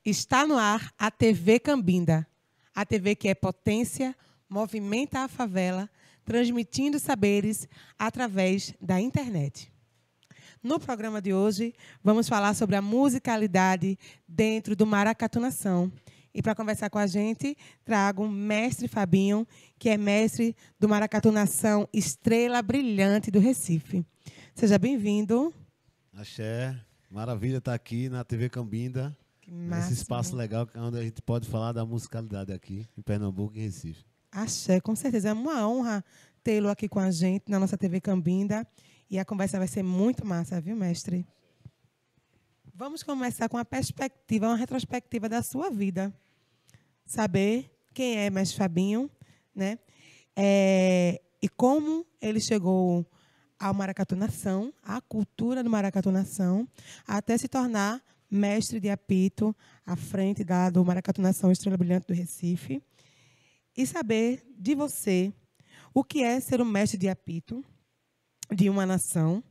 Está no ar a TV Cambinda, a TV que é potência, movimenta a favela, transmitindo saberes através da internet. No programa de hoje, vamos falar sobre a musicalidade dentro do maracatunação. E para conversar com a gente, trago o mestre Fabinho, que é mestre do maracatunação Estrela Brilhante do Recife. Seja bem-vindo. Axé, maravilha estar aqui na TV Cambinda, nesse espaço legal onde a gente pode falar da musicalidade aqui em Pernambuco e Recife. Axé, com certeza. É uma honra tê-lo aqui com a gente na nossa TV Cambinda. E a conversa vai ser muito massa, viu, mestre? Vamos começar com uma perspectiva, uma retrospectiva da sua vida. Saber quem é mestre Fabinho, né? E como ele chegou ao maracatunação, à cultura do maracatunação, até se tornar mestre de apito à frente do Maracatunação Estrela Brilhante do Recife. E saber de você o que é ser um mestre de apito de uma nação,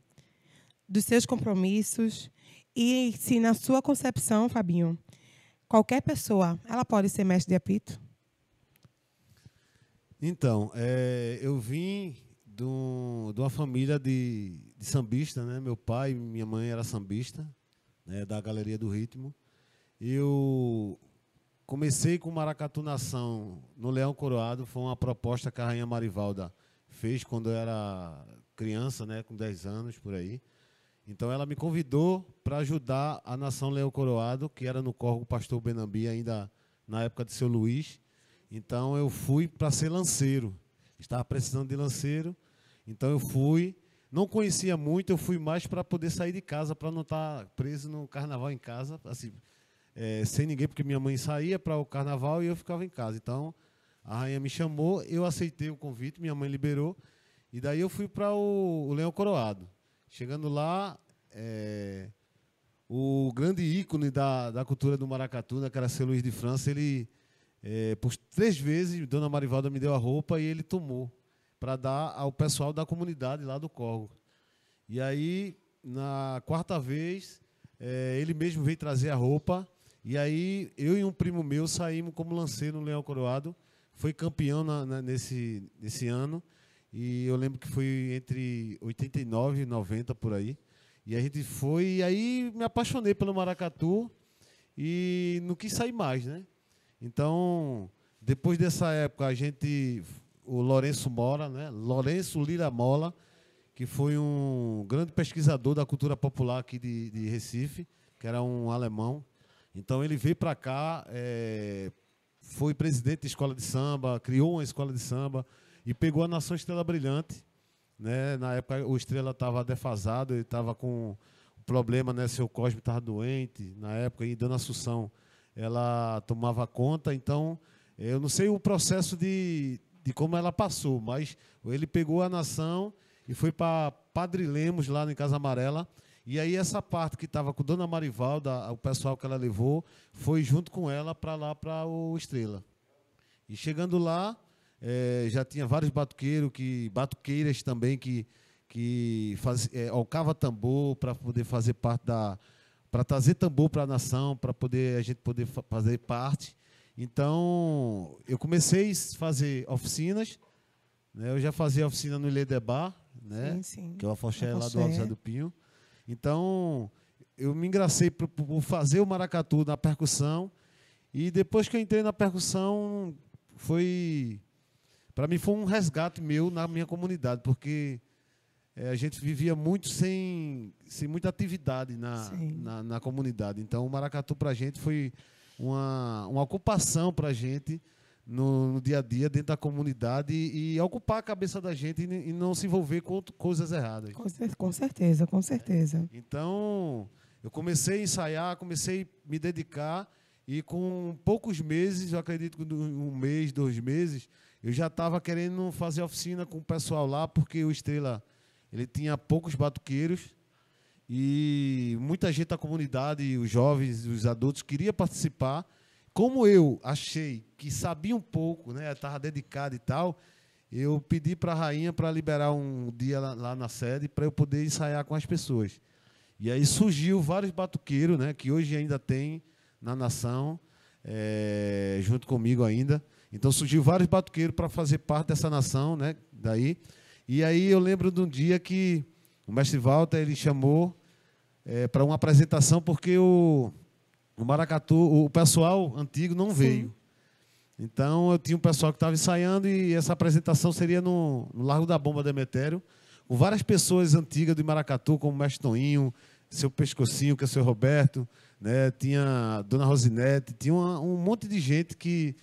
dos seus compromissos e se na sua concepção, Fabinho, qualquer pessoa, ela pode ser mestre de apito? Então, eu vim de uma família de sambista, né? Meu pai e minha mãe eram sambista, né? Da Galeria do Ritmo. Eu comecei com maracatunação no Leão Coroado, foi uma proposta que a Rainha Marivalda fez quando eu era criança, né? Com 10 anos, por aí. Então, ela me convidou para ajudar a Nação Leão Coroado, que era no Córrego Pastor Benambi, ainda na época de Seu Luiz. Então, eu fui para ser lanceiro. Estava precisando de lanceiro. Então, eu fui. Não conhecia muito, eu fui mais para poder sair de casa, para não estar preso no carnaval em casa, assim, sem ninguém, porque minha mãe saía para o carnaval e eu ficava em casa. Então, a rainha me chamou, eu aceitei o convite, minha mãe liberou. E daí eu fui para o Leão Coroado. Chegando lá, o grande ícone da cultura do maracatu, né, que era Seu Luiz de França, ele, por 3 vezes, Dona Marivalda me deu a roupa e ele tomou para dar ao pessoal da comunidade lá do Córrego. E aí, na 4ª vez, ele mesmo veio trazer a roupa. E aí, eu e um primo meu saímos como lanceiro no Leão Coroado. Foi campeão nesse ano. E eu lembro que foi entre 89 e 90, por aí. E a gente foi, e aí me apaixonei pelo maracatu e não quis sair mais, né? Então, depois dessa época, o Lourenço Mola, né? Lourenço Lira Mola, que foi um grande pesquisador da cultura popular aqui de Recife, que era um alemão. Então, ele veio para cá, foi presidente de escola de samba, criou uma escola de samba, e pegou a Nação Estrela Brilhante, né? Na época o Estrela estava defasado, ele estava com problema, né? Seu Cosme estava doente, na época, e Dona Assunção, ela tomava conta. Então, eu não sei o processo de como ela passou, mas ele pegou a nação e foi para Padre Lemos, lá em Casa Amarela. E aí essa parte que estava com Dona Marivalda, o pessoal que ela levou, foi junto com ela para lá, para o Estrela. E chegando lá, já tinha vários batuqueiras também que alcava tambor para poder fazer parte para trazer tambor para a nação, para a gente poder fazer parte. Então, eu comecei a fazer oficinas, né? Eu já fazia oficina no Ilê Debar, né? Sim. Que é o afoxé lá do Alto Zé do Pinho. Então, eu me engracei por fazer o maracatu na percussão, e depois que eu entrei na percussão, para mim foi um resgate meu na minha comunidade, porque a gente vivia muito sem muita atividade na comunidade. Então, o maracatu para a gente foi uma ocupação para a gente no dia a dia, dentro da comunidade, e ocupar a cabeça da gente e não se envolver com coisas erradas. Com certeza, com certeza. Então, eu comecei a ensaiar, comecei a me dedicar, e com poucos meses, eu acredito que 1 mês, 2 meses, eu já estava querendo fazer oficina com o pessoal lá, porque o Estrela ele tinha poucos batuqueiros e muita gente da comunidade, os jovens, os adultos, queria participar. Como eu achei que sabia um pouco, né, estava dedicado e tal, eu pedi para a rainha para liberar um dia lá na sede para eu poder ensaiar com as pessoas. E aí surgiu vários batuqueiros, né, que hoje ainda tem na nação, junto comigo ainda. Então, surgiu vários batuqueiros para fazer parte dessa nação, né? Daí. E aí eu lembro de um dia que o mestre Walter ele chamou para uma apresentação, porque o maracatu, o pessoal antigo não veio. Então, eu tinha um pessoal que estava ensaiando e essa apresentação seria no Largo da Bomba Demetério, com várias pessoas antigas do maracatu, como o mestre Toninho, seu Pescocinho, que é o seu Roberto, né? Tinha a dona Rosinete, tinha um monte de gente que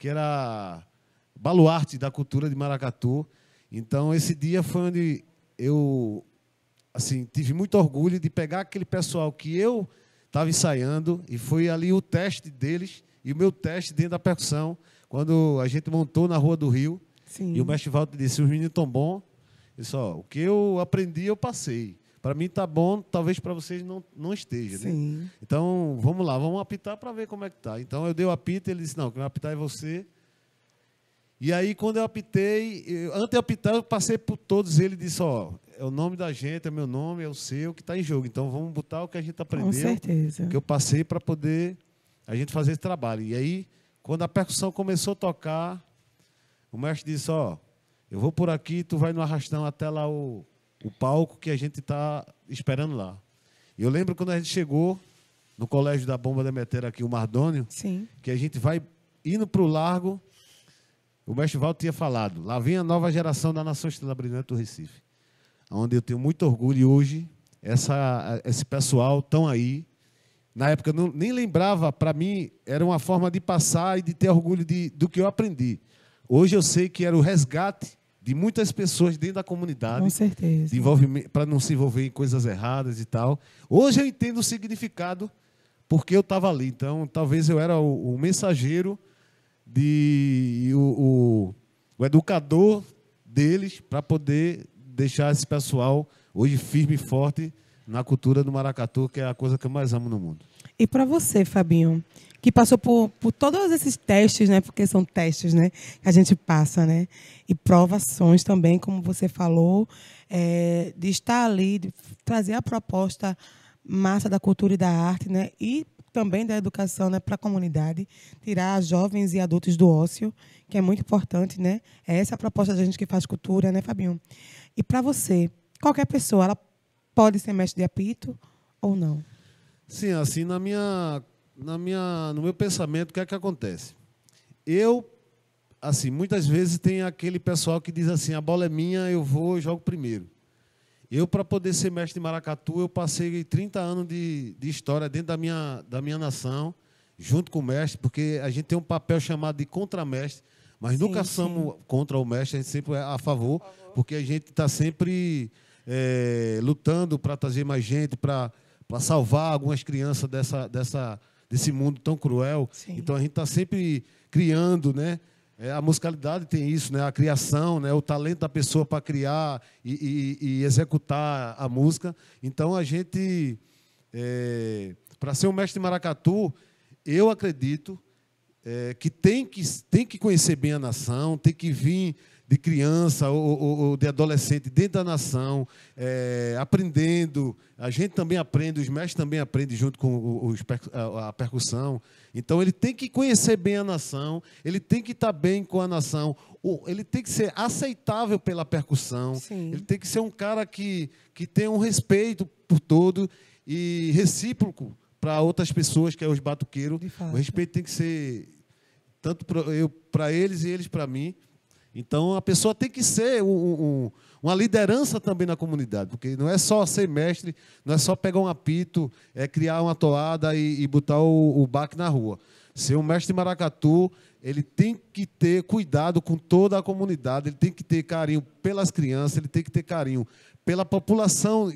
era baluarte da cultura de maracatu. Então, esse dia foi onde eu assim, tive muito orgulho de pegar aquele pessoal que eu estava ensaiando, e foi ali o teste deles e o meu teste dentro da percussão, quando a gente montou na Rua do Rio. Sim. E o mestre Walter disse: os meninos estão bons. Eu disse: o que eu aprendi, eu passei. Para mim está bom, talvez para vocês não esteja. Sim. Né? Então, vamos lá, vamos apitar para ver como é que está. Então, eu dei o apito, ele disse: não, quem vai apitar é você. E aí, quando eu apitei, antes de apitar, eu passei por todos eles e disse: é o nome da gente, é meu nome, é o seu, que está em jogo. Então, vamos botar o que a gente aprendeu. Com certeza. Que eu passei para poder a gente fazer esse trabalho. E aí, quando a percussão começou a tocar, o mestre disse: eu vou por aqui, tu vai no arrastão até lá o palco que a gente está esperando lá. E eu lembro quando a gente chegou no colégio da Bomba Demetério aqui, o Mardônio, Sim. que a gente vai indo para o largo, o mestre Valdo tinha falado: lá vem a nova geração da Nação Estrela Brilhante do Recife, onde eu tenho muito orgulho. E hoje, esse pessoal estão aí. Na época, eu nem lembrava, para mim, era uma forma de passar e de ter orgulho do que eu aprendi. Hoje eu sei que era o resgate de muitas pessoas dentro da comunidade. Com certeza. Para não se envolver em coisas erradas e tal. Hoje eu entendo o significado, porque eu estava ali. Então, talvez eu era o mensageiro, o educador deles, para poder deixar esse pessoal hoje firme e forte na cultura do maracatu, que é a coisa que eu mais amo no mundo. E para você, Fabinho, que passou por todos esses testes, né? Porque são testes, né? Que a gente passa, né? E provações também, como você falou, de estar ali, de trazer a proposta massa da cultura e da arte, né? E também da educação, né, para a comunidade, tirar jovens e adultos do ócio, que é muito importante, né? É essa a proposta da gente que faz cultura, né, Fabinho? E para você, qualquer pessoa, ela pode ser mestre de apito ou não? Sim, assim, no meu pensamento, o que é que acontece? Eu, assim, muitas vezes tem aquele pessoal que diz assim: a bola é minha, eu jogo primeiro. Eu, para poder ser mestre de maracatu, eu passei 30 anos de história dentro da minha nação, junto com o mestre, porque a gente tem um papel chamado de contramestre, mas nunca somos contra o mestre, a gente sempre é a favor, porque a gente está sempre lutando para trazer mais gente, para salvar algumas crianças desse mundo tão cruel. Sim. Então, a gente está sempre criando, né? A musicalidade tem isso, né? A criação, né? O talento da pessoa para criar e executar a música. Então, a gente, para ser um mestre de maracatu, eu acredito que tem que conhecer bem a nação, tem que vir de criança ou de adolescente dentro da nação, aprendendo. A gente também aprende, os mestres também aprendem junto com a percussão. Então, ele tem que conhecer bem a nação, ele tem que estar bem com a nação, ele tem que ser aceitável pela percussão. Sim. Ele tem que ser um cara que tenha um respeito por todo e recíproco para outras pessoas, que é os batuqueiros. O respeito tem que ser tanto para eles e eles para mim. Então, a pessoa tem que ser uma liderança também na comunidade, porque não é só ser mestre, não é só pegar um apito, criar uma toada e botar o baque na rua. Ser um mestre de maracatu, ele tem que ter cuidado com toda a comunidade, ele tem que ter carinho pelas crianças, ele tem que ter carinho pela população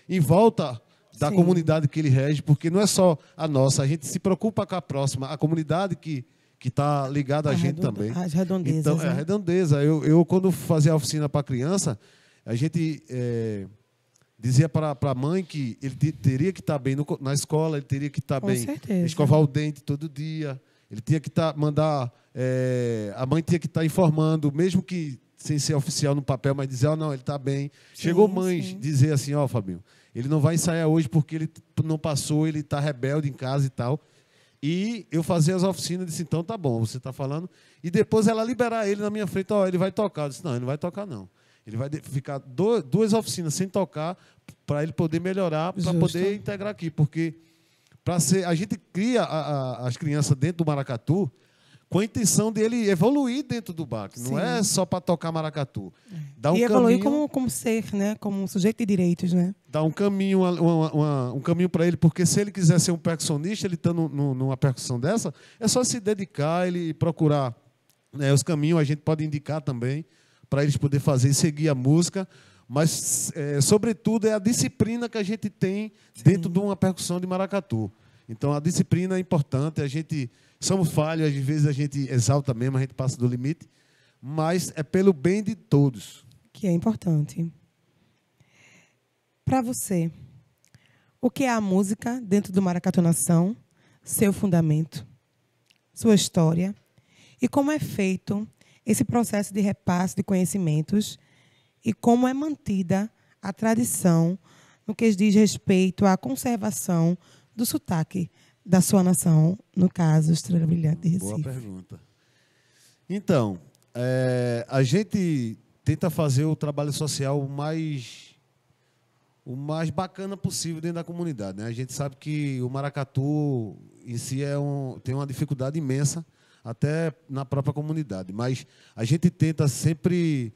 em volta da Sim. comunidade que ele rege, porque não é só a nossa, a gente se preocupa com a próxima, a comunidade que está ligada a gente também. As redondezas. Então, né? a redondeza. Eu, quando fazia a oficina para criança, a gente dizia para a mãe que ele teria que estar bem na escola, ele teria que estar Com bem, certeza. escovar o dente todo dia, ele tinha que mandar, a mãe tinha que estar informando, mesmo que sem ser oficial no papel, mas dizer, não, ele está bem. Chegou mães dizer assim, Fabinho, ele não vai ensaiar hoje porque ele não passou, ele está rebelde em casa e tal. E eu fazia as oficinas, disse, então tá bom, você está falando. E depois ela liberar ele na minha frente, ele vai tocar. Eu disse, não, ele não vai tocar não. Ele vai ficar duas oficinas sem tocar para ele poder melhorar, para poder integrar aqui. Porque a gente cria as crianças dentro do maracatu com a intenção dele evoluir dentro do baque. Não é só para tocar maracatu. E evoluir como ser, né? Como um sujeito de direitos, né? Dá um caminho, um caminho para ele, porque se ele quiser ser um percussionista, ele está numa percussão dessa, é só se dedicar, ele procurar, né, os caminhos, a gente pode indicar também, para eles poderem fazer e seguir a música, mas, sobretudo, é a disciplina que a gente tem dentro de uma percussão de maracatu. Então, a disciplina é importante, a gente somos falhos, às vezes a gente exalta mesmo, a gente passa do limite, mas é pelo bem de todos. Que é importante. Para você, o que é a música dentro do Maracatu Nação, seu fundamento, sua história, e como é feito esse processo de repasse de conhecimentos e como é mantida a tradição no que diz respeito à conservação do sotaque da sua nação, no caso, Estrela Brilhante de Recife. Boa pergunta. Então, a gente tenta fazer o trabalho social o mais bacana possível dentro da comunidade, né? A gente sabe que o maracatu em si tem uma dificuldade imensa, até na própria comunidade, mas a gente tenta sempre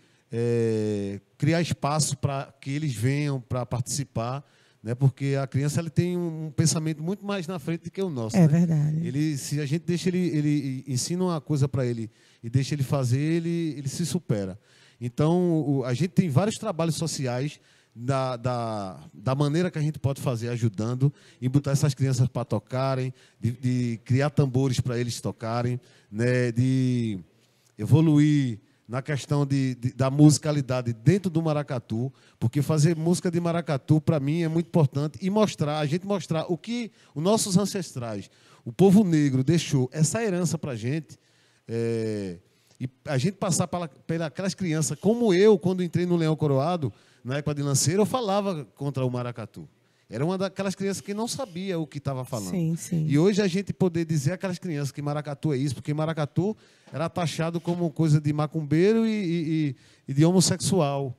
criar espaço para que eles venham para participar, né? Porque a criança ela tem um pensamento muito mais na frente do que o nosso. É verdade. Se a gente deixa ele ensina uma coisa para ele e deixa ele fazer, ele se supera. Então, a gente tem vários trabalhos sociais da maneira que a gente pode fazer, ajudando, em botar essas crianças para tocarem, de criar tambores para eles tocarem, né? De evoluir na questão da musicalidade dentro do maracatu, porque fazer música de maracatu, para mim, é muito importante, e a gente mostrar o que os nossos ancestrais, o povo negro, deixou essa herança para a gente, e a gente passar pelas crianças, como eu, quando entrei no Leão Coroado, na época de Lanceiro, eu falava contra o maracatu. Era uma daquelas crianças que não sabia o que estava falando. Sim, sim. E hoje a gente poder dizer àquelas crianças que maracatu é isso, porque maracatu era taxado como coisa de macumbeiro e de homossexual.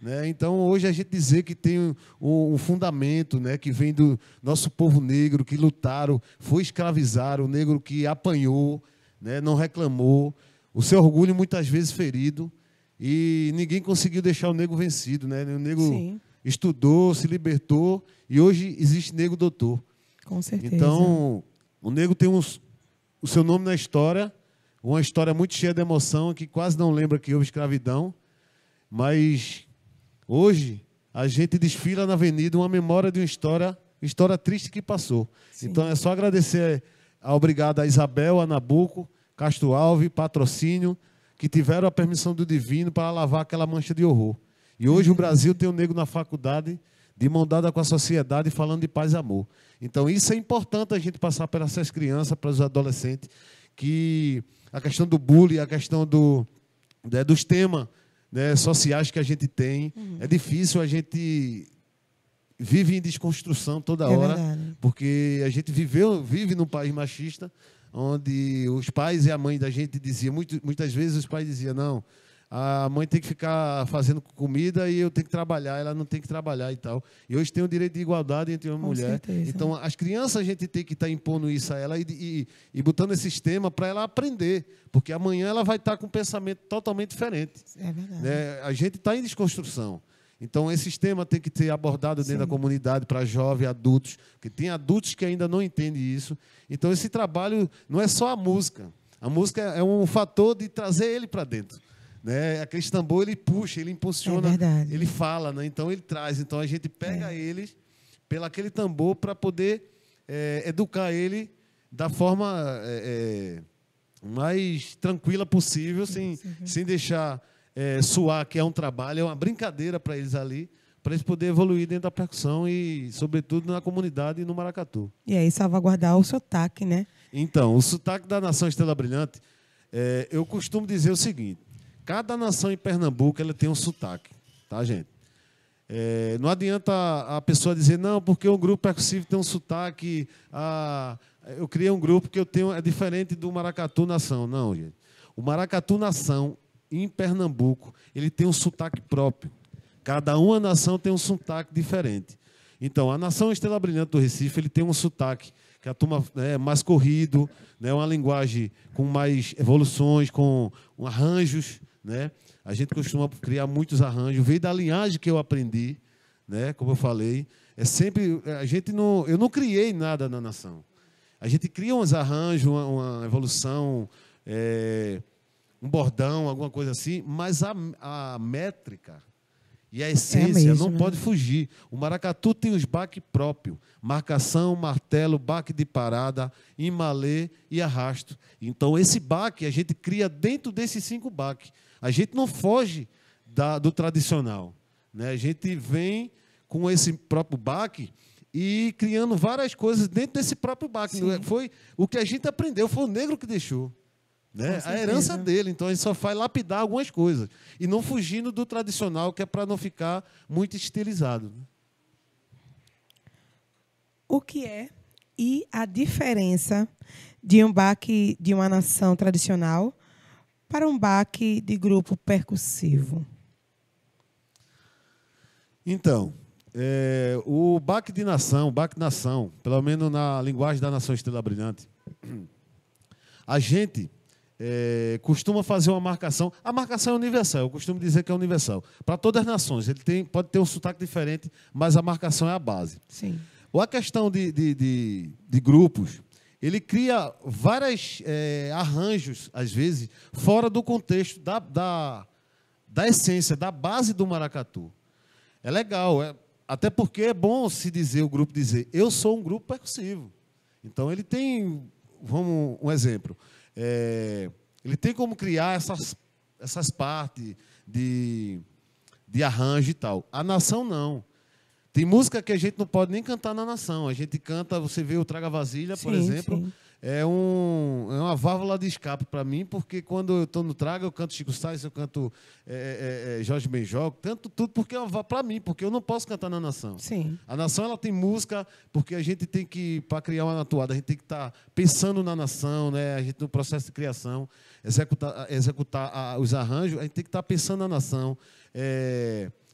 Né? Então, hoje a gente dizer que tem um fundamento, né, que vem do nosso povo negro, que lutaram, foi escravizado, o negro que apanhou, né, não reclamou, o seu orgulho muitas vezes ferido, e ninguém conseguiu deixar o negro vencido, né? O negro estudou, se libertou, e hoje existe negro doutor. Com certeza. Então, o negro tem o seu nome na história, uma história muito cheia de emoção, que quase não lembra que houve escravidão, mas hoje a gente desfila na avenida uma memória de uma história triste que passou. Sim. Então, é só agradecer obrigado a Isabel, a Nabuco, Castro Alves, Patrocínio, que tiveram a permissão do divino para lavar aquela mancha de horror. E hoje o Brasil tem um negro na faculdade, de mão dada com a sociedade, falando de paz e amor. Então, isso é importante a gente passar para essas crianças, para os adolescentes, que a questão do bullying, a questão dos temas, né, sociais que a gente tem, é difícil, a gente vive em desconstrução toda hora, porque a gente vive num país machista, onde os pais e a mãe da gente diziam, muitas vezes os pais diziam, não, a mãe tem que ficar fazendo comida e eu tenho que trabalhar, ela não tem que trabalhar e tal. E hoje tem o direito de igualdade entre homem e mulher. Certeza. Então, as crianças a gente tem que estar impondo isso a ela e botando esse sistema para ela aprender, porque amanhã ela vai estar com um pensamento totalmente diferente. É verdade. Né? A gente está em desconstrução. Então, esse sistema tem que ser abordado dentro da comunidade para jovens, adultos, porque tem adultos que ainda não entendem isso. Então, esse trabalho não é só a música. A música é um fator de trazer ele para dentro. Né? Aquele tambor, ele puxa, ele impulsiona, ele fala, né? Então, ele traz. Então, a gente pega eles pelo aquele tambor para poder educar ele da forma mais tranquila possível, sem deixar... suar, que é um trabalho, é uma brincadeira para eles ali, para eles poderem evoluir dentro da percussão e, sobretudo, na comunidade e no maracatu. E aí, salvaguardar o sotaque, né? Então, o sotaque da Nação Estrela Brilhante, eu costumo dizer o seguinte, Cada nação em Pernambuco ela tem um sotaque, tá, gente? Não adianta a pessoa dizer, não, porque o grupo percussivo tem um sotaque, eu criei um grupo que eu tenho, é diferente do Maracatu Nação. Não, gente. O Maracatu Nação, em Pernambuco, ele tem um sotaque próprio. Cada uma nação tem um sotaque diferente. Então, a Nação Estrela Brilhante do Recife, ele tem um sotaque que a turma é mais corrido, né, uma linguagem com mais evoluções, com arranjos, né? A gente costuma criar muitos arranjos. Veio da linhagem que eu aprendi, né? Como eu falei, eu não criei nada na nação. A gente cria uns arranjos, uma evolução, um bordão, alguma coisa assim, mas a métrica e a essência não pode fugir. O maracatu tem os baques próprios: marcação, martelo, baque de parada, imalê e arrasto. Então, esse baque a gente cria dentro desses 5 baques. A gente não foge do tradicional, né? A gente vem com esse próprio baque e criando várias coisas dentro desse próprio baque. Foi o que a gente aprendeu, foi o negro que deixou, né? A herança dele. Então, a gente só faz lapidar algumas coisas e não fugindo do tradicional, que é para não ficar muito estilizado. O que é e a diferença de um baque de uma nação tradicional para um baque de grupo percussivo? Então, o baque de nação, pelo menos na linguagem da Nação Estrela Brilhante, a gente costuma fazer uma marcação. A marcação é universal, eu costumo dizer que é universal. Para todas as nações, pode ter um sotaque diferente, mas a marcação é a base. Sim. Ou a questão de grupos, ele cria vários arranjos, às vezes, fora do contexto da essência, da base do maracatu. É legal, até porque é bom se dizer, o grupo dizer, eu sou um grupo percussivo. Então, ele tem, um exemplo, ele tem como criar essas partes de arranjo e tal. A nação, não. Tem música que a gente não pode nem cantar na nação. A gente canta, você vê o Traga Vasilha, por exemplo, sim. É uma válvula de escape para mim, porque quando eu estou no Traga, eu canto Chico Sainz, eu canto Jorge Benjó, canto tudo porque para mim, porque eu não posso cantar na nação. Sim. A nação ela tem música, porque a gente tem que, para criar uma atuada, a gente tem que estar pensando na nação, né? A gente no processo de criação, executar os arranjos, a gente tem que estar pensando na nação.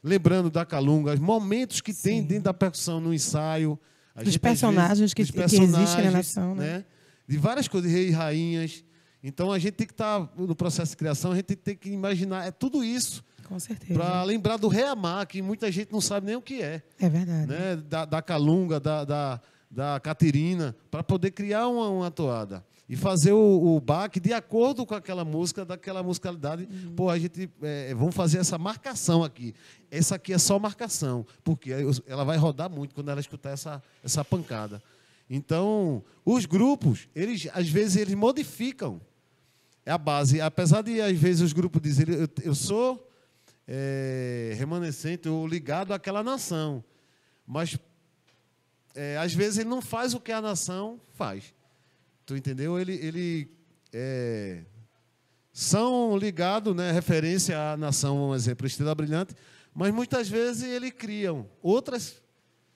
Lembrando da calunga, os momentos que tem dentro da percussão no ensaio. Dos personagens que existem na nação, né? De várias coisas, reis e rainhas. Então, a gente tem que estar, no processo de criação, a gente tem que imaginar tudo isso. Com certeza. Para lembrar do Reamar, que muita gente não sabe nem o que é. É verdade. Né? Da calunga, da catirina, para poder criar uma toada. E fazer o baque de acordo com aquela música, daquela musicalidade. Pô, a gente vamos fazer essa marcação aqui. Essa aqui é só marcação, porque ela vai rodar muito quando ela escutar essa pancada. Então, os grupos, às vezes, eles modificam a base. Apesar de, às vezes, os grupos dizerem, eu sou remanescente ou ligado àquela nação. Mas, às vezes, ele não faz o que a nação faz. Tu entendeu? São ligados, né, referência à nação, um exemplo, Estrela Brilhante, mas muitas vezes eles criam outras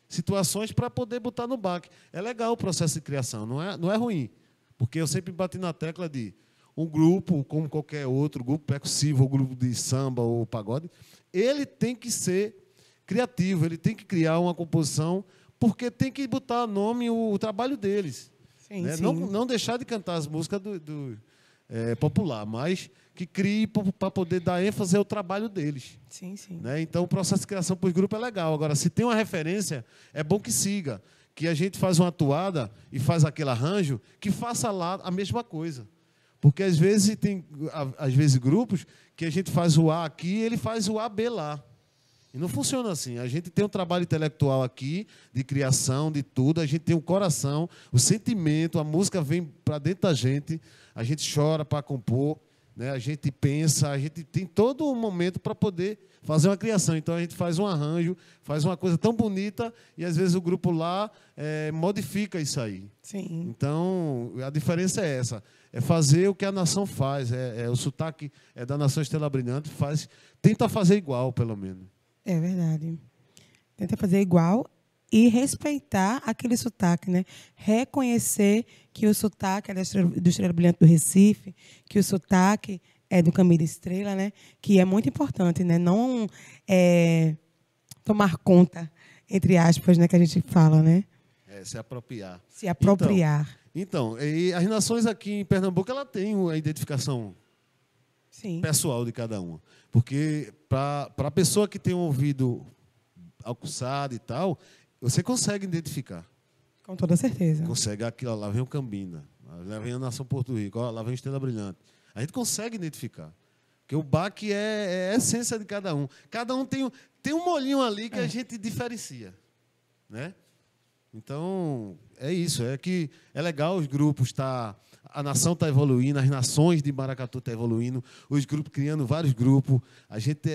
situações para poder botar no baque. É legal o processo de criação, não é ruim, porque eu sempre bati na tecla de um grupo, como qualquer outro, grupo percussivo, ou grupo de samba ou pagode, ele tem que ser criativo, ele tem que criar uma composição, porque tem que botar nome o trabalho deles. Sim, né? sim. Não deixar de cantar as músicas do popular, mas que crie para poder dar ênfase ao trabalho deles. Sim, sim. Né? Então, o processo de criação para os grupos é legal. Agora, se tem uma referência, é bom que siga. Que a gente faz uma toada e faz aquele arranjo, que faça lá a mesma coisa. Porque, às vezes, tem grupos que a gente faz o A aqui e ele faz o AB lá. E não funciona assim. A gente tem um trabalho intelectual aqui, de criação, de tudo. A gente tem um coração, o sentimento, a música vem para dentro da gente. A gente chora para compor. né? A gente pensa, a gente tem todo um momento para poder fazer uma criação. Então, a gente faz um arranjo, faz uma coisa tão bonita e, às vezes, o grupo lá modifica isso aí. Sim. Então, a diferença é essa. É fazer o que a nação faz. O sotaque da Nação Estrela Brilhante tenta fazer igual, pelo menos. É verdade. Tenta fazer igual e respeitar aquele sotaque, né? Reconhecer que o sotaque é do Estrela Brilhante do Recife, que o sotaque é do Caminho da Estrela, né? Que é muito importante, né? Não tomar conta, entre aspas, né? Que a gente fala, né? Se apropriar. Se apropriar. Então, e as nações aqui em Pernambuco, ela tem a identificação Sim. pessoal de cada uma. Porque para a pessoa que tem um ouvido aguçado e tal, você consegue identificar. Com toda certeza. Consegue. Aqui, ó, lá vem o Cambinda, lá vem a Nação Porto Rico, ó, lá vem a Estrela Brilhante. A gente consegue identificar. Porque o baque é a essência de cada um. Cada um tem um molinho ali que a gente diferencia. Né? Então, é isso. É que é legal os grupos a nação está evoluindo, as nações de Maracatu estão evoluindo, os grupos criando vários grupos.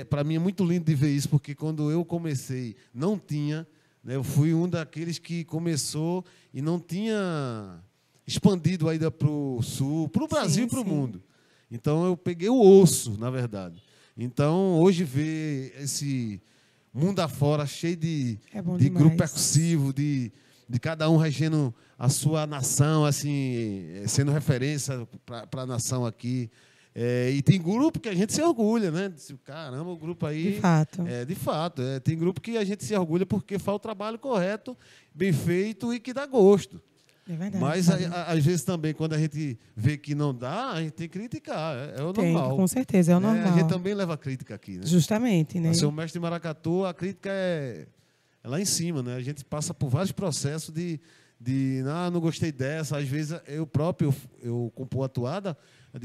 Para mim é muito lindo de ver isso, porque quando eu comecei, não tinha, né, eu fui um daqueles que começou e não tinha expandido ainda para o sul, para o Brasil e para o mundo. Então eu peguei o osso, na verdade. Então, hoje ver esse mundo afora cheio de grupo percussivo, de cada um regendo a sua nação, assim, sendo referência para a nação aqui. E tem grupo que a gente se orgulha, né? Caramba, o grupo aí... De fato. De fato. Tem grupo que a gente se orgulha porque faz o trabalho correto, bem feito e que dá gosto. É verdade. Mas, às vezes, também, quando a gente vê que não dá, a gente tem que criticar. É o normal. Com certeza, é o normal. A gente também leva crítica aqui, né? Justamente, né? Para ser o mestre de maracatu, a crítica é lá em cima, né? A gente passa por vários processos de não gostei dessa. Às vezes, eu próprio, eu compor a toada,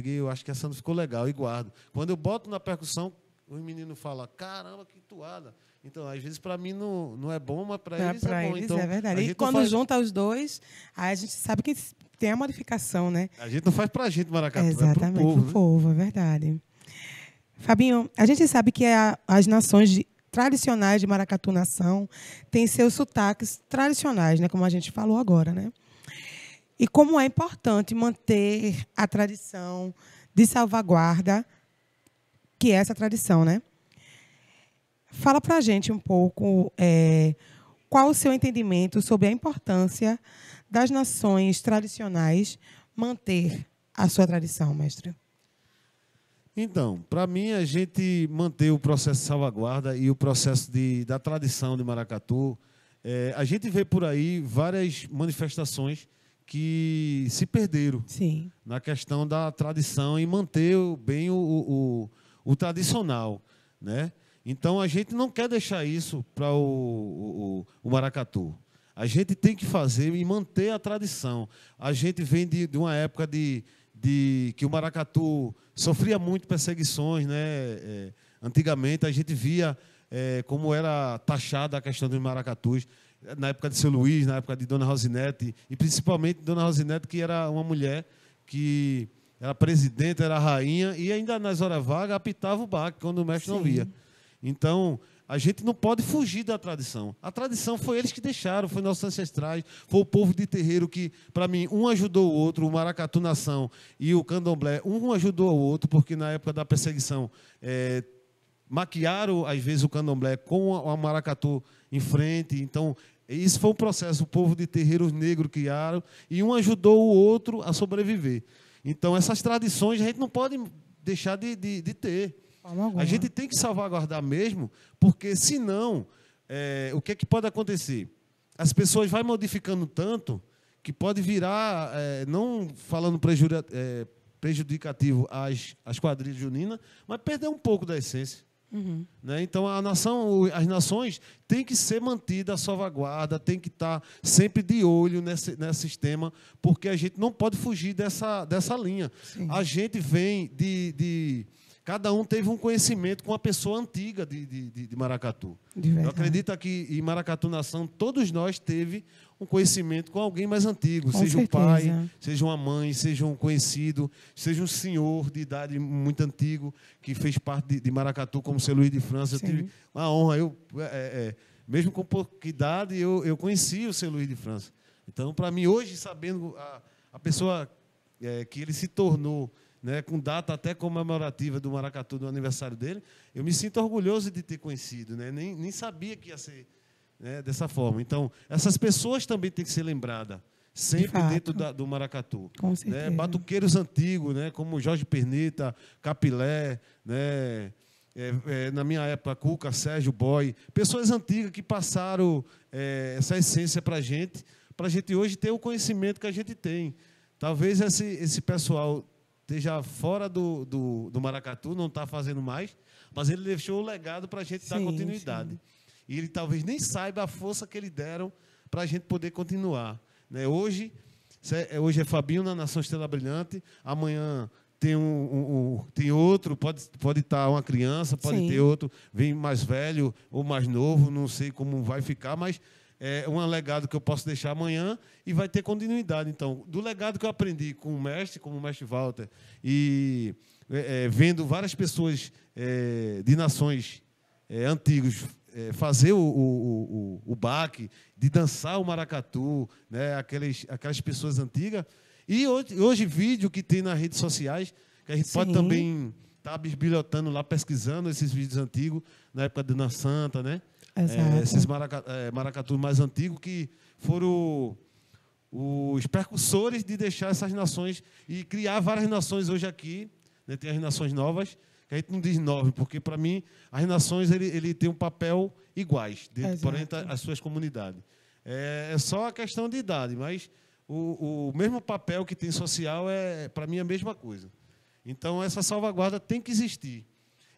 eu acho que essa não ficou legal, e guardo. Quando eu boto na percussão, os meninos falam, caramba, que toada. Então, às vezes, para mim não é bom, mas para eles é bom. Então, é verdade. E quando junta os dois, aí a gente sabe que tem a modificação, né? A gente não faz para a gente, maracatu, exatamente, é para o povo, é verdade. Fabinho, a gente sabe que as nações tradicionais de Maracatu Nação têm seus sotaques tradicionais, né? Como a gente falou agora, né? E como é importante manter a tradição de salvaguarda, que é essa tradição, né? Fala para a gente um pouco qual o seu entendimento sobre a importância das nações tradicionais manter a sua tradição, mestre. Então, para mim, a gente manter o processo de salvaguarda e o processo da tradição de maracatu, a gente vê por aí várias manifestações que se perderam. Sim. Na questão da tradição e manter bem o tradicional, né? Então, a gente não quer deixar isso para o maracatu. A gente tem que fazer e manter a tradição. A gente vem de uma época que o maracatu sofria muito perseguições, né? Antigamente, a gente via como era taxada a questão dos maracatus, na época de Seu Luís, na época de Dona Rosinete, e principalmente Dona Rosinete, que era uma mulher que era presidente, era rainha, e ainda nas horas vagas apitava o baque, quando o mestre não via. Então, a gente não pode fugir da tradição. A tradição foi eles que deixaram, foi nossos ancestrais, foi o povo de terreiro que, para mim, um ajudou o outro, o Maracatu Nação e o Candomblé, um ajudou o outro, porque na época da perseguição maquiaram, às vezes, o Candomblé com o Maracatu em frente. Então, isso foi um processo, o povo de terreiros negros criaram, e um ajudou o outro a sobreviver. Então, essas tradições a gente não pode deixar de ter. A gente tem que salvaguardar mesmo, porque, senão, o que pode acontecer? As pessoas vão modificando tanto que pode virar, não falando prejudicativo às quadrilhas juninas, mas perder um pouco da essência. Uhum. Né? Então, as nações têm que ser mantidas à salvaguarda, tem que estar sempre de olho nesse sistema, porque a gente não pode fugir dessa linha. Sim. A gente vem de cada um teve um conhecimento com uma pessoa antiga de Maracatu. Eu acredito que em Maracatu Nação, todos nós teve um conhecimento com alguém mais antigo, Com seja certeza. um pai, seja uma mãe, seja um conhecido, seja um senhor de idade muito antigo, que fez parte de Maracatu, como o seu Luiz de França. Eu tive uma honra, mesmo com pouca idade, eu conheci o seu Luiz de França. Então, para mim, hoje, sabendo a pessoa que ele se tornou, né, com data até comemorativa do Maracatu, do aniversário dele, eu me sinto orgulhoso de ter conhecido, né? Nem sabia que ia ser, né, dessa forma. Então, essas pessoas também têm que ser lembradas, sempre dentro do Maracatu. Com certeza. Né? Batuqueiros antigos, né, como Jorge Perneta, Capilé, né, na minha época, Cuca, Sérgio Boy, pessoas antigas que passaram essa essência para a gente hoje ter o conhecimento que a gente tem. Talvez esse pessoal esteja fora do Maracatu, não está fazendo mais, mas ele deixou o legado para a gente dar continuidade. Sim. E ele talvez nem saiba a força que eles deram para a gente poder continuar. Né? Hoje é Fabinho na Nação Estrela Brilhante, amanhã tem outro, pode estar uma criança, pode ter outro, vem mais velho ou mais novo, não sei como vai ficar, mas é um legado que eu posso deixar amanhã e vai ter continuidade. Então, do legado que eu aprendi com o mestre, como o mestre Walter, e vendo várias pessoas de nações antigas fazer o baque, de dançar o maracatu, né, aquelas pessoas antigas, e hoje vídeo que tem nas redes sociais, que a gente pode também estar bisbilhotando lá, pesquisando esses vídeos antigos, na época de Dona Santa, né? Esses maracatus mais antigos que foram os percussores de deixar essas nações e criar várias nações hoje aqui, né? Tem as nações novas, que a gente não diz nove, porque, para mim, as nações ele tem um papel iguais, porém, as suas comunidades. É só a questão de idade, mas o mesmo papel que tem social para mim, a mesma coisa. Então, essa salvaguarda tem que existir.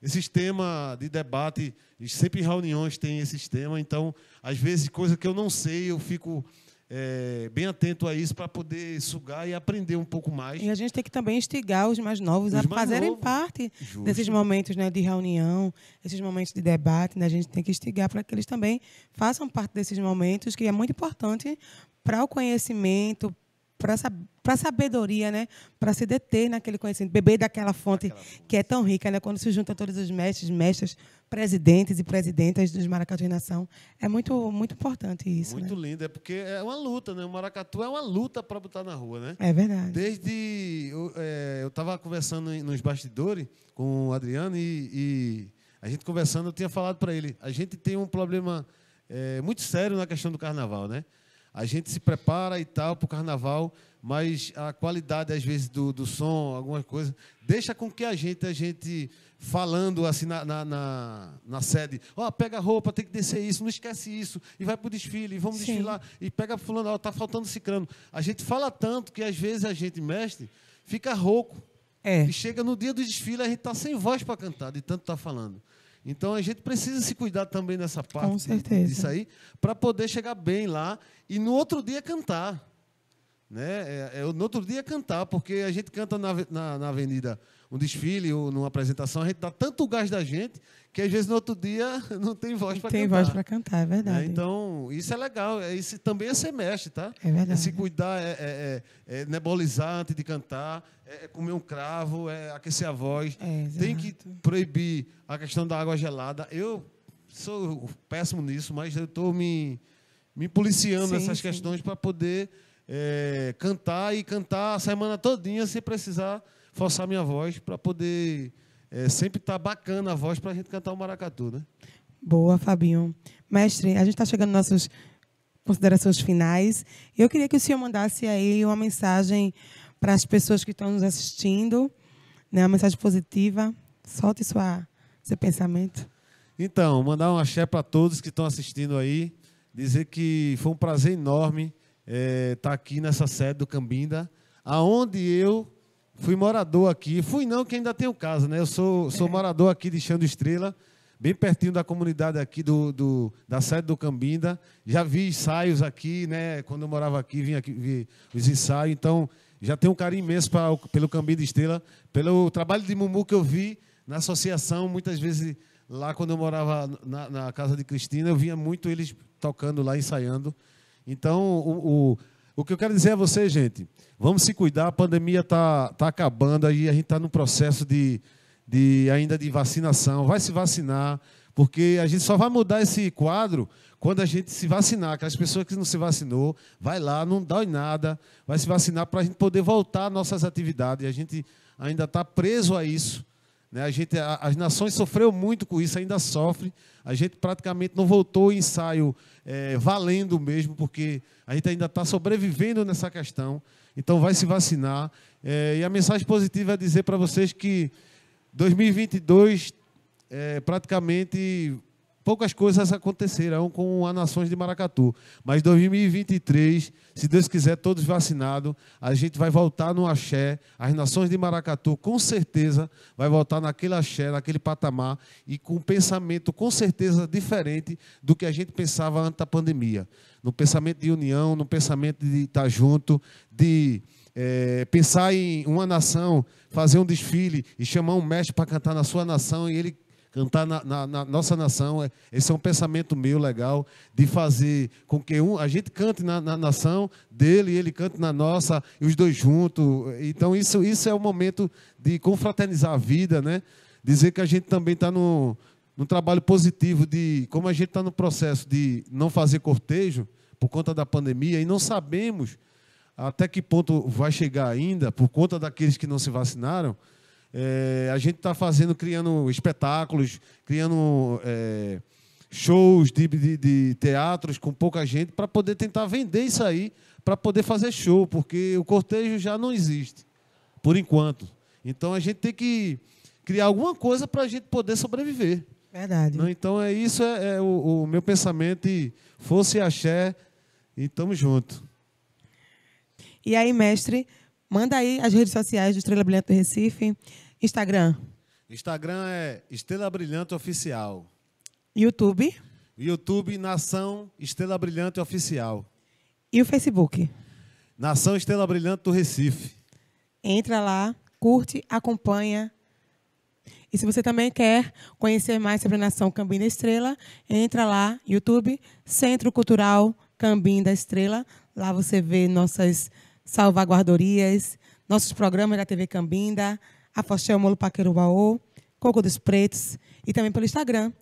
Esse tema de debate, sempre em reuniões tem esse tema, então, às vezes, coisa que eu não sei, eu fico bem atento a isso para poder sugar e aprender um pouco mais. E a gente tem que também instigar os mais novos a fazerem parte desses momentos, né, de reunião, esses momentos de debate, né, a gente tem que instigar para que eles também façam parte desses momentos, que é muito importante para o conhecimento, para a sabedoria, né? Para se deter naquele conhecimento, beber daquela fonte que é tão rica, né? Quando se juntam todos os mestres, mestras, presidentes e presidentas dos Maracatu Nação, é muito, muito importante isso. Muito lindo, porque é uma luta, né? O maracatu é uma luta para botar na rua, né? É verdade. Eu estava conversando nos bastidores com o Adriano e a gente conversando, eu tinha falado para ele, a gente tem um problema muito sério na questão do carnaval, né? A gente se prepara e tal para o carnaval, mas a qualidade, às vezes, do som, algumas coisas, deixa com que a gente falando assim na sede, pega a roupa, tem que descer isso, não esquece isso, e vai para o desfile, e vamos desfilar, e pega fulano, está faltando cicrano. A gente fala tanto que, às vezes, a gente, mestre, fica rouco. E chega no dia do desfile, a gente está sem voz para cantar, de tanto estar falando. Então, a gente precisa se cuidar também nessa parte disso aí, para poder chegar bem lá e no outro dia cantar. Né? No outro dia cantar, porque a gente canta na avenida um desfile ou numa apresentação, a gente dá tanto gás da gente que, às vezes, no outro dia não tem voz para cantar. Tem voz para cantar, é verdade. Então, isso é legal. Isso também é ser mestre, tá? É verdade. É se cuidar, nebulizar antes de cantar, comer um cravo, aquecer a voz. Tem que proibir a questão da água gelada. Eu sou péssimo nisso, mas eu estou me policiando nessas questões para poder cantar e cantar a semana todinha sem precisar forçar minha voz, para poder sempre estar bacana a voz para a gente cantar o maracatu, né? Boa, Fabinho. Mestre, a gente está chegando nas nossas considerações finais. Eu queria que o senhor mandasse aí uma mensagem para as pessoas que estão nos assistindo, né? Uma mensagem positiva. Solte seu pensamento. Então, mandar um axé para todos que estão assistindo aí, dizer que foi um prazer enorme estar aqui nessa sede do Cambinda, aonde eu fui morador aqui. Fui não, que ainda tenho casa, né? Eu sou morador aqui de Chão de Estrela, bem pertinho da comunidade aqui da sede do Cambinda. Já vi ensaios aqui, né? Quando eu morava aqui, vim aqui ver os ensaios. Então, já tenho um carinho imenso pelo Cambinda Estrela, pelo trabalho de Mumu que eu vi na associação, muitas vezes, lá quando eu morava na casa de Cristina, eu via muito eles tocando lá, ensaiando. Então, o que eu quero dizer a vocês, gente, vamos se cuidar, a pandemia está acabando, aí a gente está no processo ainda de vacinação, vai se vacinar, porque a gente só vai mudar esse quadro quando a gente se vacinar. Aquelas pessoas que não se vacinou, vai lá, não dói nada, vai se vacinar para a gente poder voltar às nossas atividades. A gente ainda está preso a isso, né? As nações sofreu muito com isso, ainda sofre. A gente praticamente não voltou ao ensaio valendo mesmo, porque a gente ainda está sobrevivendo nessa questão. Então, vai se vacinar. E a mensagem positiva é dizer para vocês que 2022, praticamente, poucas coisas acontecerão com as nações de Maracatu. Mas 2023, se Deus quiser, todos vacinados, a gente vai voltar no axé. As nações de Maracatu, com certeza, vai voltar naquele axé, naquele patamar, e com um pensamento, com certeza, diferente do que a gente pensava antes da pandemia. No pensamento de união, no pensamento de estar junto, de pensar em uma nação, fazer um desfile e chamar um mestre para cantar na sua nação e ele cantar na nossa nação. Esse é um pensamento meu legal, de fazer com que a gente cante na nação dele e ele cante na nossa, e os dois juntos. Então, isso é o momento de confraternizar a vida, né? Dizer que a gente também está num trabalho positivo, de como a gente está no processo de não fazer cortejo por conta da pandemia, e não sabemos até que ponto vai chegar ainda, por conta daqueles que não se vacinaram. A gente está criando espetáculos, criando shows de teatros com pouca gente, para poder tentar vender isso aí, para poder fazer show, porque o cortejo já não existe, por enquanto. Então, a gente tem que criar alguma coisa para a gente poder sobreviver. Verdade. Não, então, isso é o meu pensamento, e força e axé, e estamos juntos. E aí, mestre, manda aí as redes sociais do Estrela Brilhante do Recife. Instagram. Instagram é Estrela Brilhante Oficial. YouTube. YouTube, Nação Estrela Brilhante Oficial. E o Facebook. Nação Estrela Brilhante do Recife. Entra lá, curte, acompanha. E se você também quer conhecer mais sobre a Nação Cambim da Estrela, entra lá, YouTube, Centro Cultural Cambim da Estrela. Lá você vê nossas salvaguardorias, nossos programas da TV Cambinda, Afoxé Molo Paquerubaô, Coco dos Pretos, e também pelo Instagram,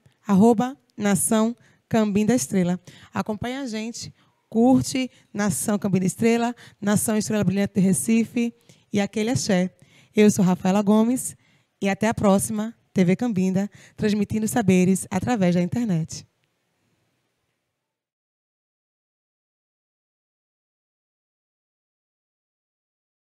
@Nação Cambim da Estrela. Acompanha a gente, curte Nação Cambim da Estrela, Nação Estrela Brilhante de Recife e aquele axé. Eu sou Rafaela Gomes e até a próxima TV Cambinda, transmitindo saberes através da internet.